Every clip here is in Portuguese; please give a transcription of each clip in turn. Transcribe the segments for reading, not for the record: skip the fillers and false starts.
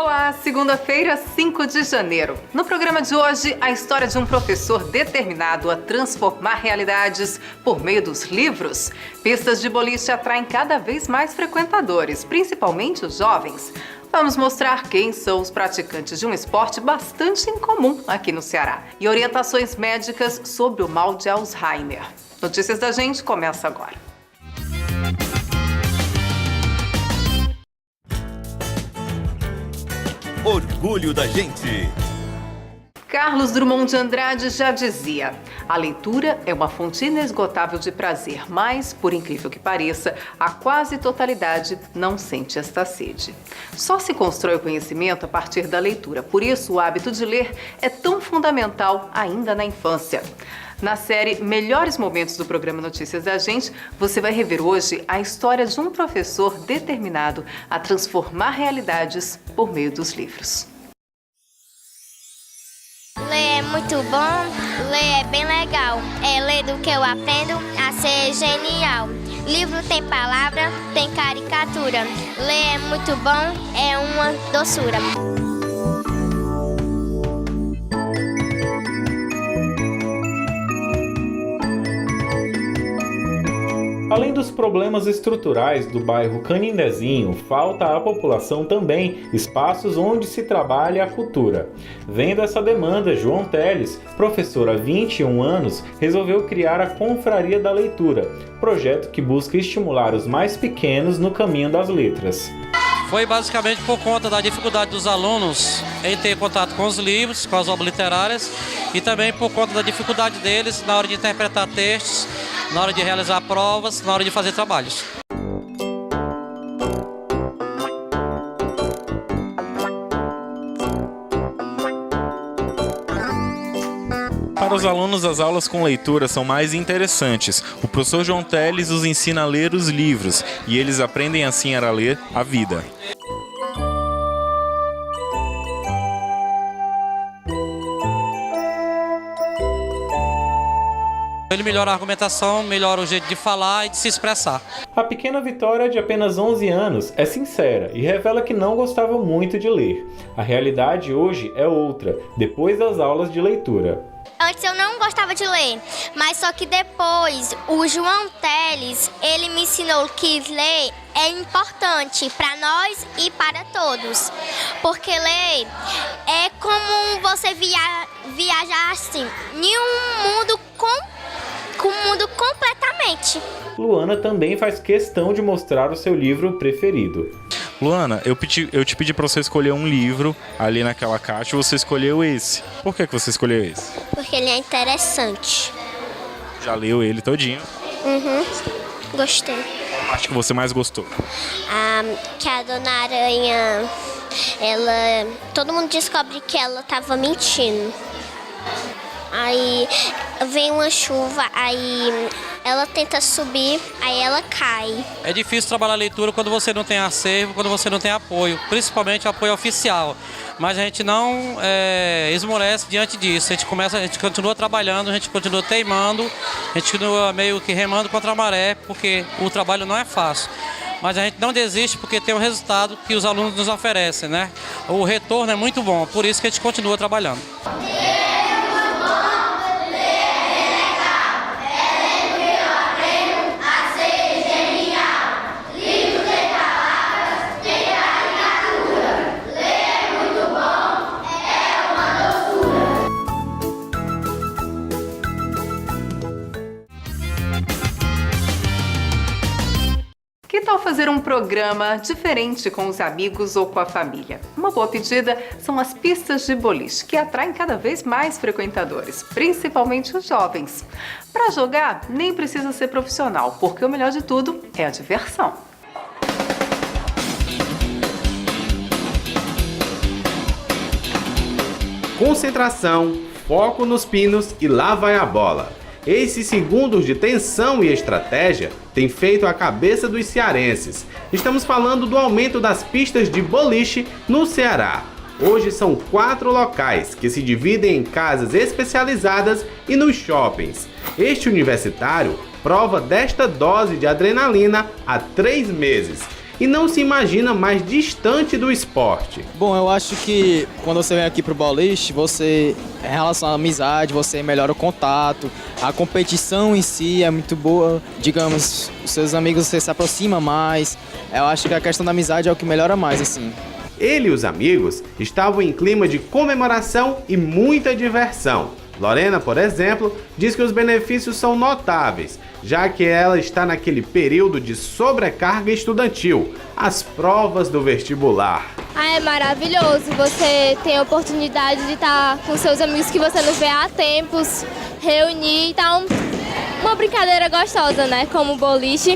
Olá, segunda-feira, 5 de janeiro. No programa de hoje, a história de um professor determinado a transformar realidades por meio dos livros. Pistas de boliche atraem cada vez mais frequentadores, principalmente os jovens. Vamos mostrar quem são os praticantes de um esporte bastante incomum aqui no Ceará e orientações médicas sobre o mal de Alzheimer. Notícias da Gente começa agora. Orgulho da Gente. Carlos Drummond de Andrade já dizia: a leitura é uma fonte inesgotável de prazer, mas, por incrível que pareça, a quase totalidade não sente esta sede. Só se constrói o conhecimento a partir da leitura, por isso o hábito de ler é tão fundamental ainda na infância. Na série Melhores Momentos do programa Notícias da Gente, você vai rever hoje a história de um professor determinado a transformar realidades por meio dos livros. Ler é muito bom, ler é bem legal. É ler do que eu aprendo a ser genial. Livro tem palavra, tem caricatura. Ler é muito bom, é uma doçura. Além dos problemas estruturais do bairro Canindezinho, falta à população também espaços onde se trabalha a cultura. Vendo essa demanda, João Teles, professor há 21 anos, resolveu criar a Confraria da Leitura, projeto que busca estimular os mais pequenos no caminho das letras. Foi basicamente por conta da dificuldade dos alunos em ter contato com os livros, com as obras literárias, e também por conta da dificuldade deles na hora de interpretar textos, na hora de realizar provas, na hora de fazer trabalhos. Para os alunos, as aulas com leitura são mais interessantes. O professor João Teles os ensina a ler os livros e eles aprendem assim a ler a vida. Ele melhora a argumentação, melhora o jeito de falar e de se expressar. A pequena Vitória, de apenas 11 anos, é sincera e revela que não gostava muito de ler. A realidade hoje é outra, depois das aulas de leitura. Antes eu não gostava de ler, mas só que depois o João Teles, ele me ensinou que ler é importante para nós e para todos. Porque ler é como você viajar assim, em um mundo completamente. Luana também faz questão de mostrar o seu livro preferido. Luana, eu te pedi para você escolher um livro ali naquela caixa e você escolheu esse. Por que você escolheu esse? Porque ele é interessante. Já leu ele todinho? Gostei. A parte que você mais gostou? Que a Dona Aranha, todo mundo descobre que ela estava mentindo. Aí vem uma chuva, aí ela tenta subir, aí ela cai. É difícil trabalhar a leitura quando você não tem acervo, quando você não tem apoio, principalmente apoio oficial. Mas a gente não esmorece diante disso. A gente continua trabalhando, a gente continua teimando, a gente continua meio que remando contra a maré, porque o trabalho não é fácil. Mas a gente não desiste porque tem o resultado que os alunos nos oferecem, né? O retorno é muito bom, por isso que a gente continua trabalhando. Que tal fazer um programa diferente com os amigos ou com a família? Uma boa pedida são as pistas de boliche, que atraem cada vez mais frequentadores, principalmente os jovens. Para jogar, nem precisa ser profissional, porque o melhor de tudo é a diversão. Concentração, foco nos pinos e lá vai a bola. Esses segundos de tensão e estratégia têm feito a cabeça dos cearenses. Estamos falando do aumento das pistas de boliche no Ceará. Hoje são 4 locais que se dividem em casas especializadas e nos shoppings. Este universitário prova desta dose de adrenalina há 3 meses. e não se imagina mais distante do esporte. Bom, eu acho que quando você vem aqui pro boliche, você, em relação à amizade, você melhora o contato, a competição em si é muito boa, digamos, os seus amigos você se aproxima mais, eu acho que a questão da amizade é o que melhora mais, assim. Ele e os amigos estavam em clima de comemoração e muita diversão. Lorena, por exemplo, diz que os benefícios são notáveis, já que ela está naquele período de sobrecarga estudantil, as provas do vestibular. É maravilhoso, você tem a oportunidade de estar com seus amigos que você não vê há tempos, reunir, então uma brincadeira gostosa, né, como boliche.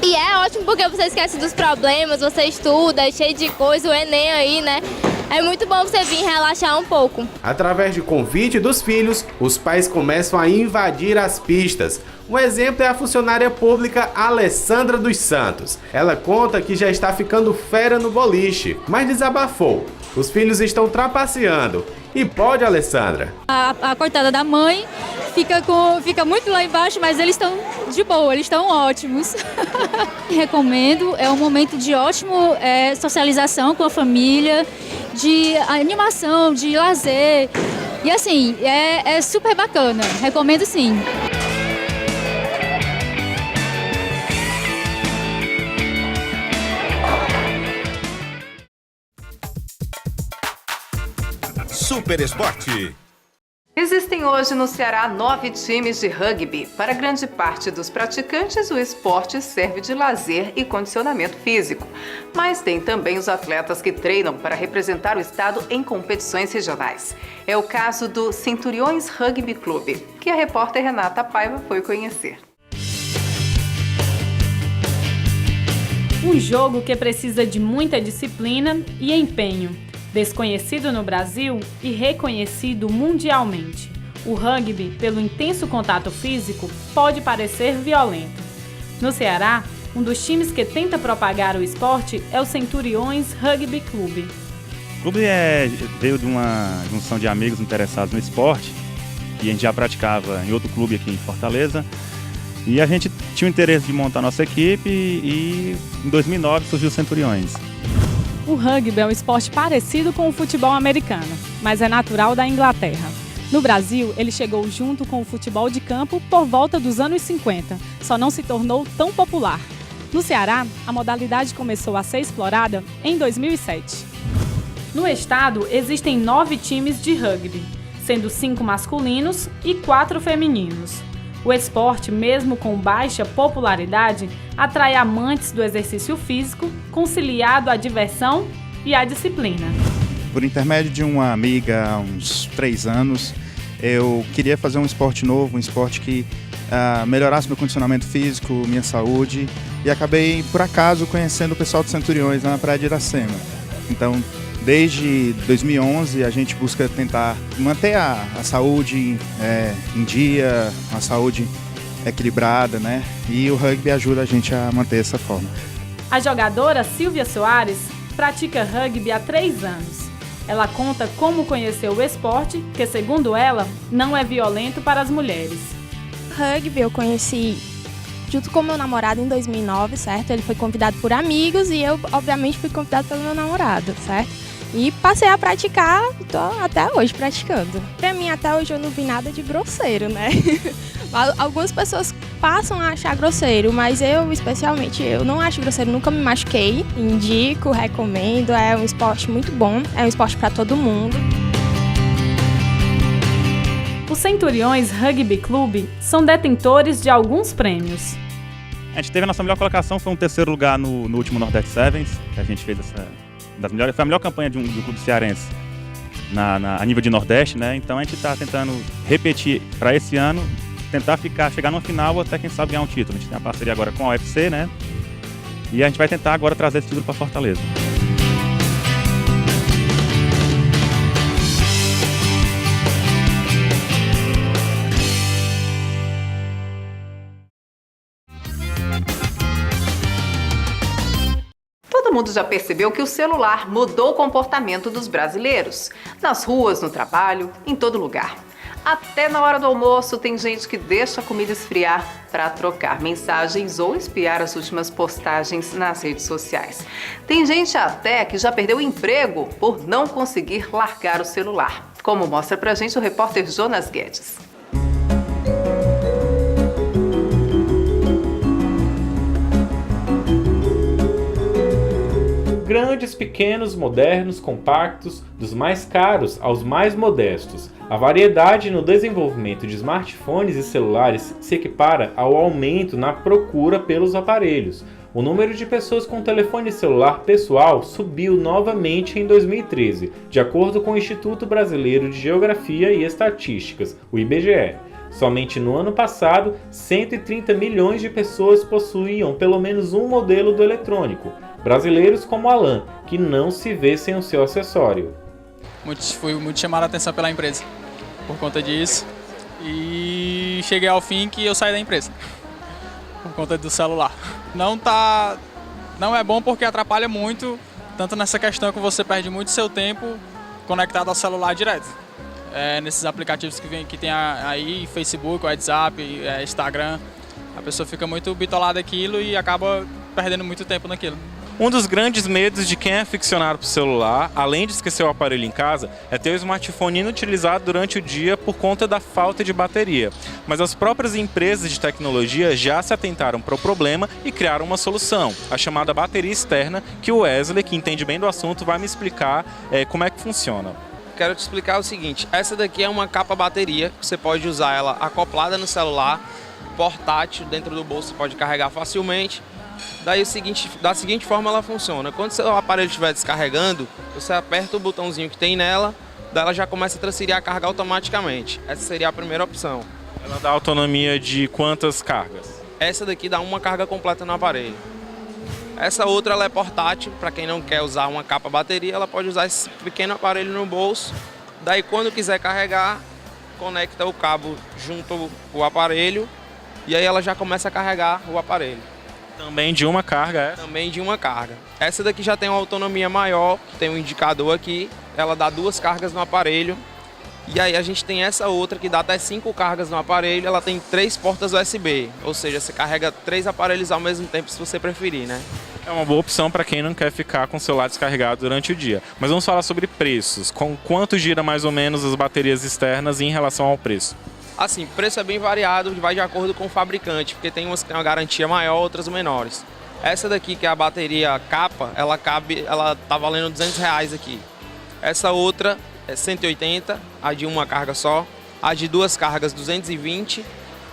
E é ótimo porque você esquece dos problemas, você estuda, é cheio de coisa, o Enem aí, né? É muito bom você vir relaxar um pouco. Através de convite dos filhos, os pais começam a invadir as pistas. Um exemplo é a funcionária pública Alessandra dos Santos. Ela conta que já está ficando fera no boliche, mas desabafou. Os filhos estão trapaceando. E pode, Alessandra? A coitada da mãe fica muito lá embaixo, mas eles estão de boa, eles estão ótimos. Recomendo, é um momento de ótimo socialização com a família, de animação, de lazer. E assim, é super bacana, recomendo sim. Super Esporte. Existem hoje no Ceará 9 times de rugby. Para grande parte dos praticantes, o esporte serve de lazer e condicionamento físico. Mas tem também os atletas que treinam para representar o estado em competições regionais. É o caso do Centuriões Rugby Clube, que a repórter Renata Paiva foi conhecer. Um jogo que precisa de muita disciplina e empenho. Desconhecido no Brasil e reconhecido mundialmente. O rugby, pelo intenso contato físico, pode parecer violento. No Ceará, um dos times que tenta propagar o esporte é o Centuriões Rugby Clube. O clube veio de uma junção de amigos interessados no esporte, que a gente já praticava em outro clube aqui em Fortaleza, e a gente tinha o interesse de montar nossa equipe e em 2009 surgiu o Centuriões. O rugby é um esporte parecido com o futebol americano, mas é natural da Inglaterra. No Brasil, ele chegou junto com o futebol de campo por volta dos anos 50, só não se tornou tão popular. No Ceará, a modalidade começou a ser explorada em 2007. No estado, existem 9 times de rugby, sendo 5 masculinos e 4 femininos. O esporte, mesmo com baixa popularidade, atrai amantes do exercício físico, conciliado à diversão e à disciplina. Por intermédio de uma amiga há uns 3 anos, eu queria fazer um esporte novo, um esporte que melhorasse meu condicionamento físico, minha saúde, e acabei, por acaso, conhecendo o pessoal do Centuriões na Praia de Iracema. Então, desde 2011, a gente busca tentar manter a saúde em dia, a saúde equilibrada, né? E o rugby ajuda a gente a manter essa forma. A jogadora Silvia Soares pratica rugby há 3 anos. Ela conta como conheceu o esporte, que, segundo ela, não é violento para as mulheres. Rugby eu conheci junto com meu namorado em 2009, certo? Ele foi convidado por amigos e eu, obviamente, fui convidado pelo meu namorado, certo? E passei a praticar, tô até hoje praticando. Pra mim, até hoje, eu não vi nada de grosseiro, né? Algumas pessoas passam a achar grosseiro, mas eu, especialmente, eu não acho grosseiro, nunca me machuquei. Indico, recomendo, é um esporte muito bom, é um esporte para todo mundo. Os Centuriões Rugby Clube são detentores de alguns prêmios. A gente teve a nossa melhor colocação, foi um 3º lugar no último Nordeste Sevens, que a gente fez foi a melhor campanha de um clube cearense a nível de Nordeste, né? Então a gente está tentando repetir para esse ano, tentar chegar numa final até quem sabe ganhar um título. A gente tem uma parceria agora com a UFC, né? E a gente vai tentar agora trazer esse título para Fortaleza. Todo mundo já percebeu que o celular mudou o comportamento dos brasileiros. Nas ruas, no trabalho, em todo lugar. Até na hora do almoço tem gente que deixa a comida esfriar para trocar mensagens ou espiar as últimas postagens nas redes sociais. Tem gente até que já perdeu o emprego por não conseguir largar o celular, como mostra pra gente o repórter Jonas Guedes. Grandes, pequenos, modernos, compactos, dos mais caros aos mais modestos. A variedade no desenvolvimento de smartphones e celulares se equipara ao aumento na procura pelos aparelhos. O número de pessoas com telefone celular pessoal subiu novamente em 2013, de acordo com o Instituto Brasileiro de Geografia e Estatísticas, o IBGE. Somente no ano passado, 130 milhões de pessoas possuíam pelo menos um modelo do eletrônico. Brasileiros como Alan, que não se vê sem o seu acessório. Fui muito chamado a atenção pela empresa por conta disso e cheguei ao fim que eu saí da empresa por conta do celular. Não é bom porque atrapalha muito, tanto nessa questão que você perde muito seu tempo conectado ao celular direto. Nesses aplicativos que tem aí, Facebook, WhatsApp, Instagram, a pessoa fica muito bitolada naquilo e acaba perdendo muito tempo naquilo. Um dos grandes medos de quem é aficionado por celular, além de esquecer o aparelho em casa, é ter o smartphone inutilizado durante o dia por conta da falta de bateria. Mas as próprias empresas de tecnologia já se atentaram para o problema e criaram uma solução, a chamada bateria externa, que o Wesley, que entende bem do assunto, vai me explicar como é que funciona. Quero te explicar o seguinte, essa daqui é uma capa bateria, que você pode usar ela acoplada no celular, portátil, dentro do bolso, você pode carregar facilmente. Daí da seguinte forma ela funciona, quando o seu aparelho estiver descarregando, você aperta o botãozinho que tem nela, daí ela já começa a transferir a carga automaticamente. Essa seria a primeira opção. Ela dá autonomia de quantas cargas? Essa daqui dá uma carga completa no aparelho. Essa outra ela é portátil, para quem não quer usar uma capa bateria, ela pode usar esse pequeno aparelho no bolso. Daí quando quiser carregar, conecta o cabo junto ao aparelho e aí ela já começa a carregar o aparelho. Também de uma carga, é? Também de uma carga. Essa daqui já tem uma autonomia maior, tem um indicador aqui, ela dá 2 cargas no aparelho. E aí a gente tem essa outra que dá até 5 cargas no aparelho, ela tem 3 portas USB, ou seja, você carrega 3 aparelhos ao mesmo tempo se você preferir, né? É uma boa opção para quem não quer ficar com o celular descarregado durante o dia. Mas vamos falar sobre preços. Com quanto gira mais ou menos as baterias externas em relação ao preço? Assim, preço é bem variado, vai de acordo com o fabricante, porque tem umas que tem uma garantia maior, outras menores. Essa daqui, que é a bateria capa, ela tá valendo R$200 aqui. Essa outra é 180, a de uma carga só, a de 2 cargas 220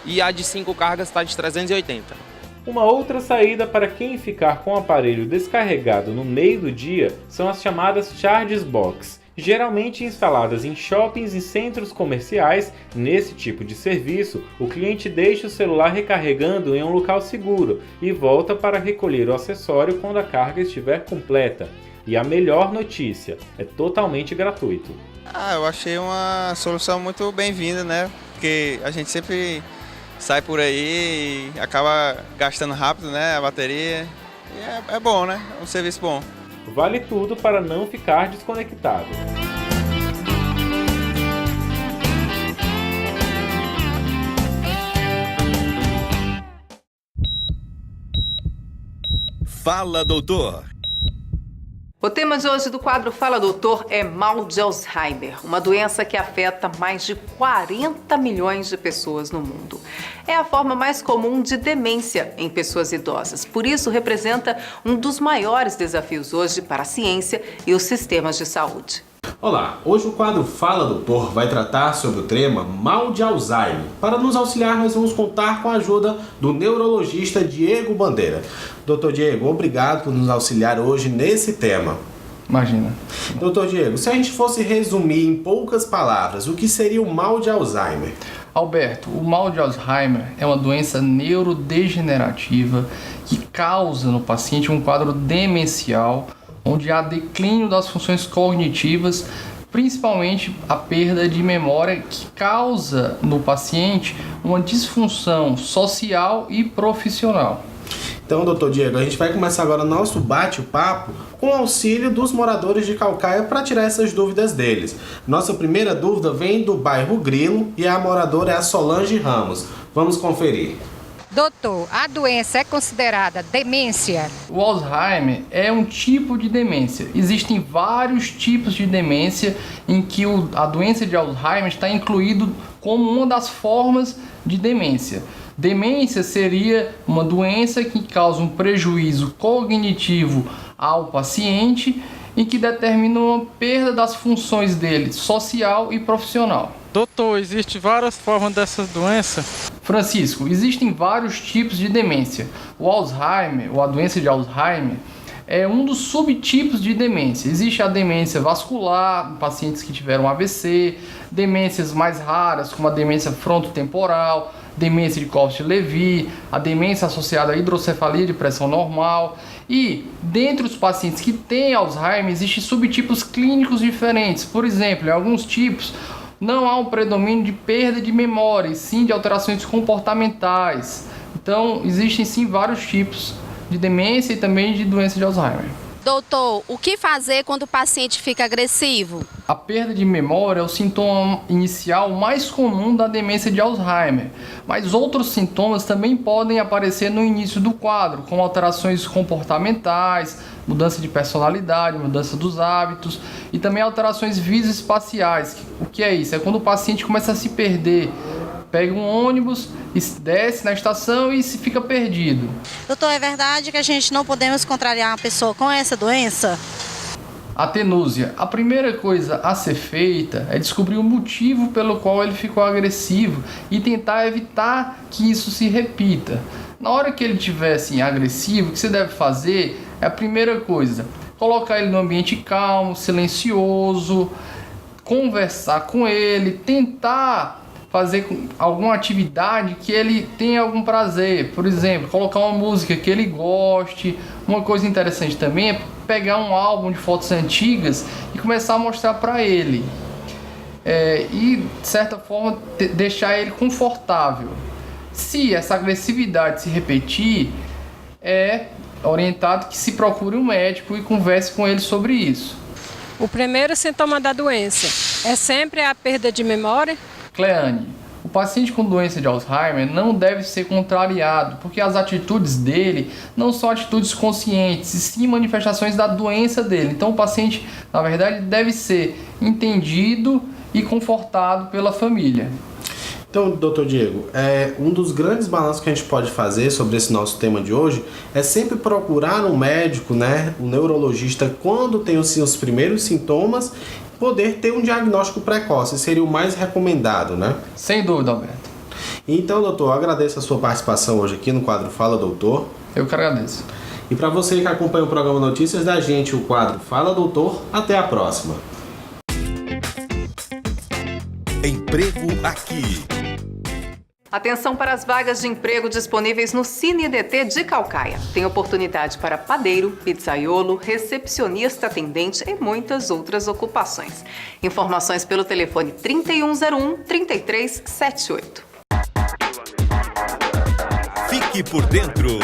e a de 5 cargas está de 380. Uma outra saída para quem ficar com o aparelho descarregado no meio do dia são as chamadas Charges Box. Geralmente instaladas em shoppings e centros comerciais, nesse tipo de serviço, o cliente deixa o celular recarregando em um local seguro e volta para recolher o acessório quando a carga estiver completa. E a melhor notícia, é totalmente gratuito. Eu achei uma solução muito bem-vinda, né? Porque a gente sempre sai por aí e acaba gastando rápido, né? A bateria. E é bom, né? É um serviço bom. Vale tudo para não ficar desconectado. Fala, doutor. O tema de hoje do quadro Fala Doutor é mal de Alzheimer, uma doença que afeta mais de 40 milhões de pessoas no mundo. É a forma mais comum de demência em pessoas idosas, por isso representa um dos maiores desafios hoje para a ciência e os sistemas de saúde. Olá, hoje o quadro Fala Doutor vai tratar sobre o tema mal de Alzheimer. Para nos auxiliar, nós vamos contar com a ajuda do neurologista Diego Bandeira. Doutor Diego, obrigado por nos auxiliar hoje nesse tema. Imagina. Doutor Diego, se a gente fosse resumir em poucas palavras, o que seria o mal de Alzheimer? Alberto, o mal de Alzheimer é uma doença neurodegenerativa que causa no paciente um quadro demencial, onde há declínio das funções cognitivas, principalmente a perda de memória, que causa no paciente uma disfunção social e profissional. Então, doutor Diego, a gente vai começar agora o nosso bate-papo com o auxílio dos moradores de Caucaia para tirar essas dúvidas deles. Nossa primeira dúvida vem do bairro Grilo e a moradora é a Solange Ramos. Vamos conferir. Doutor, a doença é considerada demência? O Alzheimer é um tipo de demência. Existem vários tipos de demência em que a doença de Alzheimer está incluído como uma das formas de demência. Demência seria uma doença que causa um prejuízo cognitivo ao paciente e que determina uma perda das funções dele, social e profissional. Doutor, existem várias formas dessas doenças? Francisco, existem vários tipos de demência. O Alzheimer, ou a doença de Alzheimer, é um dos subtipos de demência. Existe a demência vascular, pacientes que tiveram AVC, demências mais raras, como a demência frontotemporal, demência de Cox-Levy, a demência associada à hidrocefalia de pressão normal. E, dentre os pacientes que têm Alzheimer, existem subtipos clínicos diferentes. Por exemplo, em alguns tipos, não há um predomínio de perda de memória, e sim de alterações comportamentais. Então, existem sim vários tipos de demência e também de doença de Alzheimer. Doutor, o que fazer quando o paciente fica agressivo? A perda de memória é o sintoma inicial mais comum da demência de Alzheimer, mas outros sintomas também podem aparecer no início do quadro, como alterações comportamentais, mudança de personalidade, mudança dos hábitos e também alterações visoespaciais. O que é isso? É quando o paciente começa a se perder. Pega um ônibus, desce na estação e se fica perdido. Doutor, é verdade que a gente não podemos contrariar uma pessoa com essa doença? A tenúzia. A primeira coisa a ser feita é descobrir o motivo pelo qual ele ficou agressivo e tentar evitar que isso se repita. Na hora que ele estiver assim, agressivo, o que você deve fazer é a primeira coisa, colocar ele no ambiente calmo, silencioso, conversar com ele, tentar fazer alguma atividade que ele tenha algum prazer. Por exemplo, colocar uma música que ele goste. Uma coisa interessante também é pegar um álbum de fotos antigas e começar a mostrar para ele. E, de certa forma, deixar ele confortável. Se essa agressividade se repetir, é orientado que se procure um médico e converse com ele sobre isso. O primeiro sintoma da doença é sempre a perda de memória? Cleane, o paciente com doença de Alzheimer não deve ser contrariado, porque as atitudes dele não são atitudes conscientes, e sim manifestações da doença dele. Então o paciente, na verdade, deve ser entendido e confortado pela família. Então, doutor Diego, um dos grandes balanços que a gente pode fazer sobre esse nosso tema de hoje é sempre procurar um médico, né, um neurologista, quando tem os primeiros sintomas, poder ter um diagnóstico precoce, seria o mais recomendado, né? Sem dúvida, Alberto. Então, doutor, eu agradeço a sua participação hoje aqui no quadro Fala Doutor. Eu que agradeço. E para você que acompanha o programa Notícias da Gente, o quadro Fala Doutor, até a próxima. Emprego Aqui. Atenção para as vagas de emprego disponíveis no Cine EDT de Caucaia. Tem oportunidade para padeiro, pizzaiolo, recepcionista atendente e muitas outras ocupações. Informações pelo telefone 3101-3378. Fique por dentro.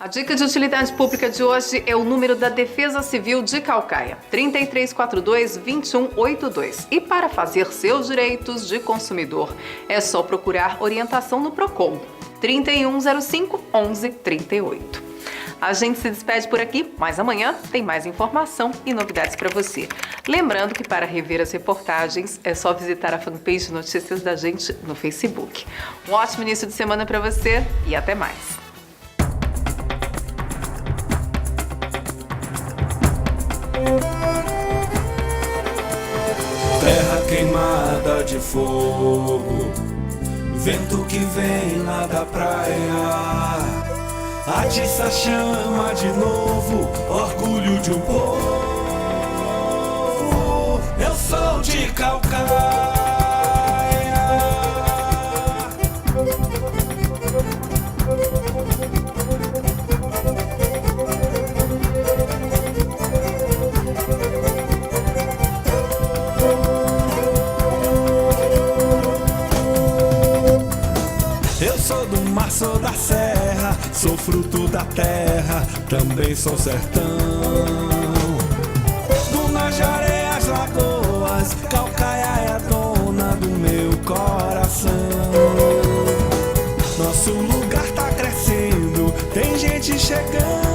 A dica de utilidade pública de hoje é o número da Defesa Civil de Caucaia, 3342-2182. E para fazer seus direitos de consumidor, é só procurar orientação no PROCON, 3105-1138. A gente se despede por aqui, mas amanhã tem mais informação e novidades para você. Lembrando que para rever as reportagens é só visitar a fanpage Notícias da Gente no Facebook. Um ótimo início de semana para você e até mais. Terra queimada de fogo, vento que vem lá da praia, atiça a chama de novo, orgulho de um povo. Eu sou de Caucaia. Sou do mar, sou da serra, Sou fruto da terra, também sou sertão. Dunas de areia, as lagoas, Calcaia é a dona do meu coração. Nosso lugar tá crescendo, tem gente chegando.